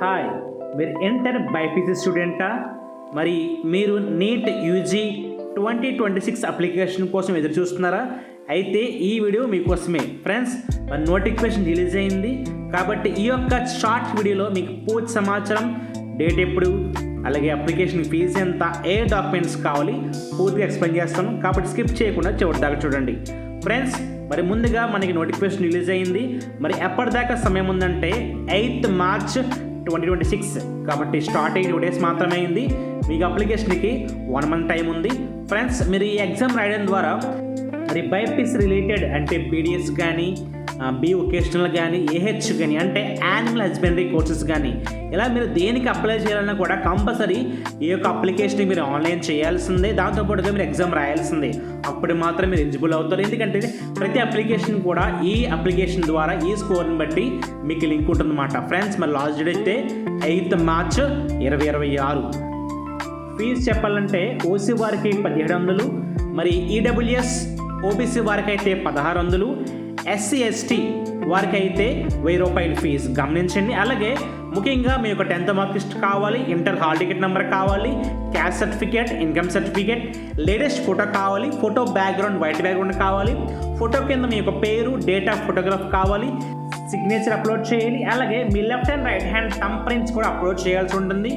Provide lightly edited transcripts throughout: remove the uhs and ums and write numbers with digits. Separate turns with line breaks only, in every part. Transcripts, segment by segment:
Hi, మీరు inter BiPC స్టూడెంటా? మరి మీరు నీట్ యూజీ 2026 అప్లికేషన్ కోసం ఎదురు చూస్తున్నారా? అయితే ఈ వీడియో మీకోసమే ఫ్రెండ్స్. మరి నోటిఫికేషన్ రిలీజ్ అయింది కాబట్టి ఈ యొక్క షార్ట్ వీడియోలో మీకు పూర్తి సమాచారం, డేట్ ఎప్పుడు, అలాగే అప్లికేషన్ ఫీజు ఎంత, ఏ డాక్యుమెంట్స్ కావాలి పూర్తిగా ఎక్స్ప్లెయిన్ చేస్తాను. కాబట్టి స్కిప్ చేయకుండా చివరి దాకా చూడండి ఫ్రెండ్స్. మరి ముందుగా మనకి నోటిఫికేషన్ రిలీజ్ అయింది. మరి ఎప్పటిదాకా సమయం ఉందంటే 8th March 2026. కాబట్టి స్టార్ట్ అయ్యి 2 days మాత్రమే అయింది. మీకు అప్లికేషన్కి 1 month టైం ఉంది ఫ్రెండ్స్. మీరు ఈ ఎగ్జామ్ రాయడం ద్వారా మరి బైపీసీ రిలేటెడ్ అంటే బీడీఎస్ కానీ, బి వొకేషనల్ కానీ, ఏహెచ్ కానీ అంటే యానిమల్ హస్బెండరీ కోర్సెస్ కానీ, ఇలా మీరు దేనికి అప్లై చేయాలన్నా కూడా కంపల్సరీ ఈ యొక్క అప్లికేషన్ మీరు ఆన్లైన్ చేయాల్సిందే. దాంతోపాటుగా మీరు ఎగ్జామ్ రాయాల్సిందే. అప్పుడు మాత్రం మీరు ఎలిజిబుల్ అవుతారు. ఎందుకంటే ప్రతి అప్లికేషన్ కూడా ఈ అప్లికేషన్ ద్వారా ఈ స్కోర్ని బట్టి మీకు లింక్ ఉంటుందన్నమాట ఫ్రెండ్స్. మరి లాస్ట్ డేట్ అయితే 8th March 2026. ఫీజు చెప్పాలంటే ఓసీ వారికి 1700, మరి ఈడబ్ల్యూఎస్ ఓబీసీ వారికి అయితే 1600, ఎస్సీ ఎస్టీ వారికి అయితే 1000 రూపాయలు ఫీజు గమనించండి. అలాగే ముఖ్యంగా మీ యొక్క 10th మార్క్ లిస్ట్ కావాలి, ఇంటర్ హాల్ టికెట్ నెంబర్ కావాలి, caste certificate, income certificate, latest photo కావాలి, ఫోటో బ్యాక్గ్రౌండ్ వైట్ బ్యాక్గ్రౌండ్ కావాలి, ఫోటో కింద మీ యొక్క పేరు, డేట్ ఆఫ్ ఫోటోగ్రాఫ్ కావాలి, సిగ్నేచర్ అప్లోడ్ చేయాలి. అలాగే మీ left and right hand thumb prints కూడా అప్లోడ్ చేయాల్సి ఉంటుంది.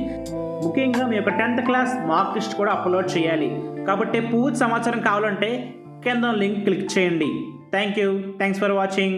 ముఖ్యంగా మీ యొక్క 10th క్లాస్ మార్క్ లిస్ట్ కూడా అప్లోడ్ చేయాలి. కాబట్టి పూర్తి సమాచారం కావాలంటే కింద లింక్ క్లిక్ చేయండి. Thanks for watching.